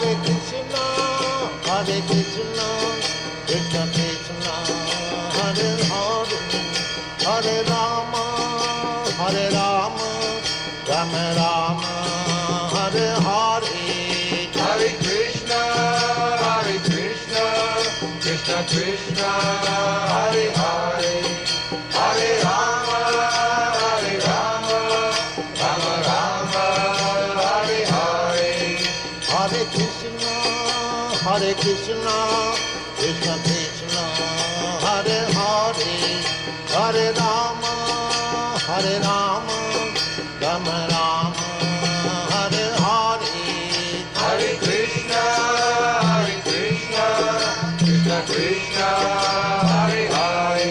Hare Krishna, Krishna Krishna, Hare Hare, Hare Rama, Rama Rama, Hare Hare. Hare Krishna, Krishna Krishna, Hare Hare, Hare Rama, Rama Rama, Hare Hare. Hare Krishna, Krishna Krishna, Hare Hare, Hare Rama, Rama Rama, Hare Hare. Hare Krishna, Krishna Krishna, Hare Hare,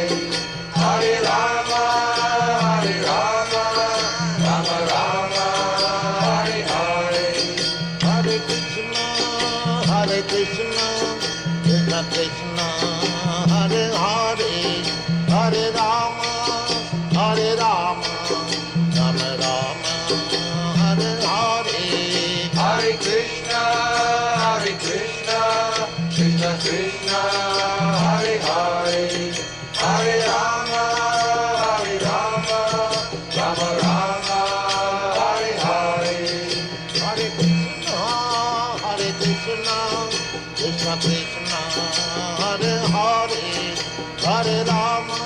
Hare Rama, Rama Rama, Hare Hare. Hare Krishna, Krishna Krishna, Hare Hare, Hare Rama, Rama Rama, Hare Hare. Hare Krishna, Krishna Krishna, Hare Hare, Hare Rama, Rama Rama, Hare Hare. Hare Krishna, Krishna Krishna, Hare Hare, Hare Rama,